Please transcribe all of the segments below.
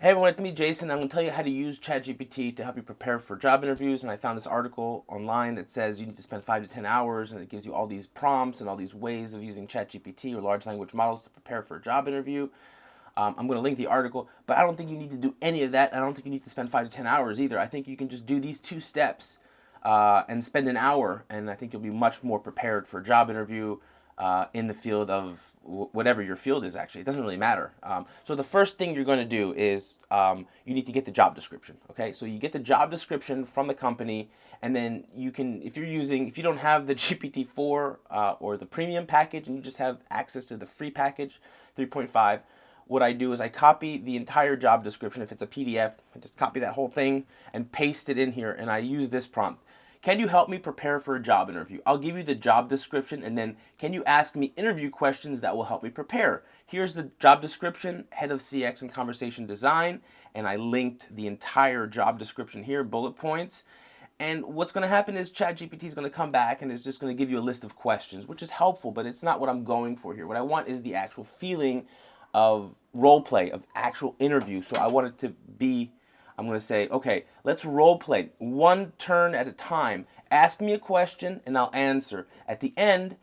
Hey everyone, it's me, Jason. I'm going to tell you how to use ChatGPT to help you prepare for job interviews. And I found this article online that says you need to spend 5 to 10 hours, and it gives you all these prompts and all these ways of using ChatGPT or large language models to prepare for a job interview. I'm going to link the article, but I don't think you need to do any of that. I don't think you need to spend 5 to 10 hours either. I think you can just do these two steps and spend an hour, and I think you'll be much more prepared for a job interview in the field of whatever your field is. Actually, it doesn't really matter. So the first thing you're going to do is you need to get the job description. Okay, so you get the job description from the company, and then you can, if you don't have the GPT-4 or the premium package, and you just have access to the free package 3.5. What I do is I copy the entire job description. If it's a PDF, I just copy that whole thing and paste it in here, and I use this prompt. Can you help me prepare for a job interview? I'll give you the job description, and then can you ask me interview questions that will help me prepare? Here's the job description, head of CX and conversation design, and I linked the entire job description here, bullet points. And what's going to happen is ChatGPT is going to come back and it's just going to give you a list of questions, which is helpful, but it's not what I'm going for here. What I want is the actual feeling of role play, of actual interview. So I want it to be, I'm going to say, okay, let's role play one turn at a time. Ask me a question and I'll answer. At the end,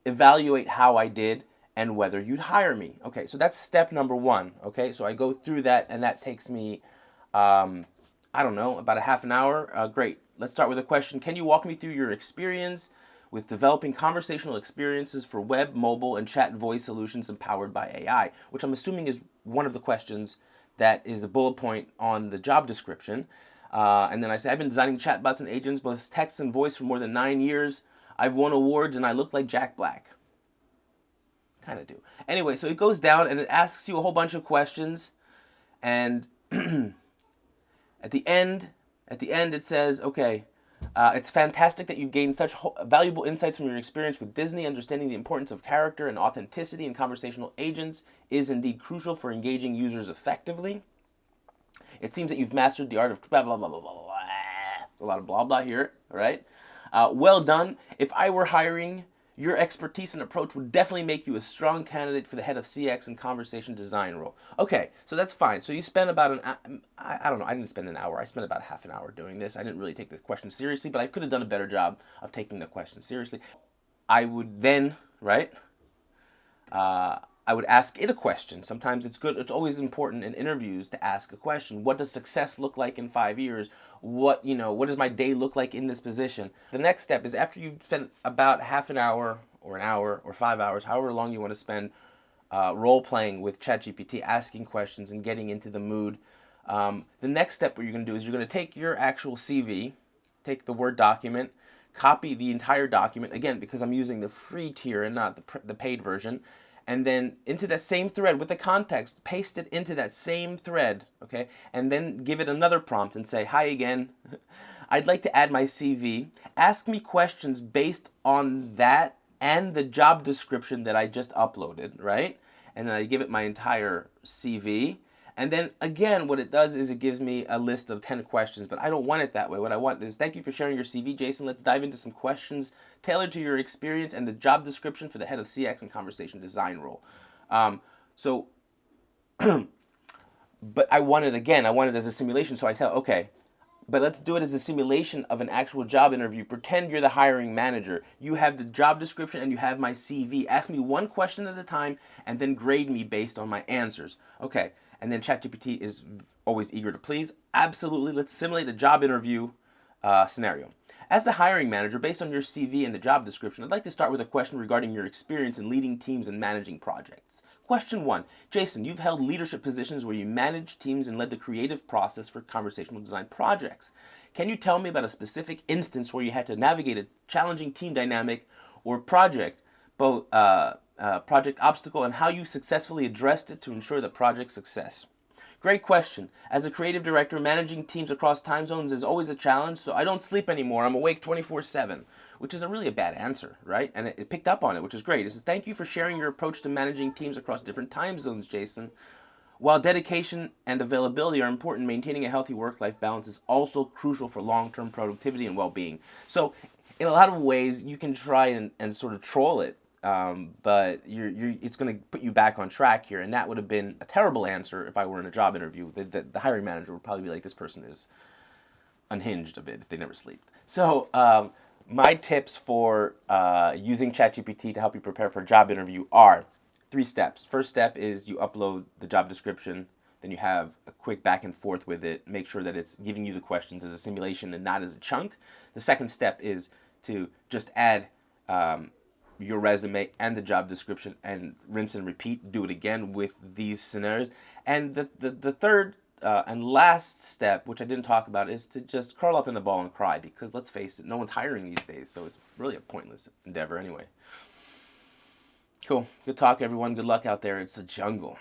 evaluate how I did and whether you'd hire me. Okay, so that's step number one. Okay, so I go through that and that takes me, I don't know, about a half an hour. Great. Let's start with a question. Can you walk me through your experience with developing conversational experiences for web, mobile, and chat voice solutions empowered by AI, which I'm assuming is one of the questions that is the bullet point on the job description. And then I say, I've been designing chatbots and agents, both text and voice, for more than 9 years. I've won awards and I look like Jack Black. Kind of do. Anyway, so it goes down and it asks you a whole bunch of questions. And at the end it says, okay, it's fantastic that you've gained such valuable insights from your experience with Disney. Understanding the importance of character and authenticity in conversational agents is indeed crucial for engaging users effectively. It seems that you've mastered the art of blah, blah, blah, blah, blah, blah. A lot of blah, blah here, all right? Well done. If I were hiring, your expertise and approach would definitely make you a strong candidate for the head of CX and conversation design role. Okay, so that's fine. So you spend about I don't know, I didn't spend an hour. I spent about half an hour doing this. I didn't really take the question seriously, but I could have done a better job of taking the question seriously. I would then, right, I would ask it a question. Sometimes it's good. It's always important in interviews to ask a question. What does success look like in 5 years? What does my day look like in this position? The next step is, after you've spent about half an hour or 5 hours, however long you want to spend role playing with ChatGPT, asking questions and getting into the mood. The next step what you're going to do is you're going to take your actual CV, take the Word document, copy the entire document, again, because I'm using the free tier and not the paid version, and then into that same thread with the context, paste it into that same thread, okay? And then give it another prompt and say, hi again, I'd like to add my CV. Ask me questions based on that and the job description that I just uploaded, right? And then I give it my entire CV. And then again, what it does is it gives me a list of 10 questions, but I don't want it that way. What I want is, thank you for sharing your CV, Jason. Let's dive into some questions tailored to your experience and the job description for the head of CX and conversation design role. But I want it as a simulation. So I tell, okay, but let's do it as a simulation of an actual job interview. Pretend you're the hiring manager. You have the job description and you have my CV. Ask me one question at a time and then grade me based on my answers. Okay. And then ChatGPT is always eager to please. Absolutely, let's simulate a job interview scenario. As the hiring manager, based on your CV and the job description, I'd like to start with a question regarding your experience in leading teams and managing projects. Question 1. Jason, you've held leadership positions where you managed teams and led the creative process for conversational design projects. Can you tell me about a specific instance where you had to navigate a challenging team dynamic or project, both project obstacle, and how you successfully addressed it to ensure the project success? Great question. As a creative director, managing teams across time zones is always a challenge, so I don't sleep anymore. I'm awake 24/7, which is a bad answer, right? And it picked up on it, which is great. It says, thank you for sharing your approach to managing teams across different time zones, Jason. While dedication and availability are important, maintaining a healthy work-life balance is also crucial for long-term productivity and well-being. So in a lot of ways, you can try and sort of troll it but it's going to put you back on track here. And that would have been a terrible answer if I were in a job interview. The hiring manager would probably be like, this person is unhinged a bit if they never sleep. So my tips for using ChatGPT to help you prepare for a job interview are 3 steps. First step is you upload the job description. Then you have a quick back and forth with it. Make sure that it's giving you the questions as a simulation and not as a chunk. The second step is to just add your resume and the job description and rinse and repeat. Do it again with these scenarios. And the third and last step, which I didn't talk about, is to just curl up in the ball and cry, because let's face it, no one's hiring these days, so it's really a pointless endeavor anyway. Cool. Good talk, everyone. Good luck out there. It's a jungle.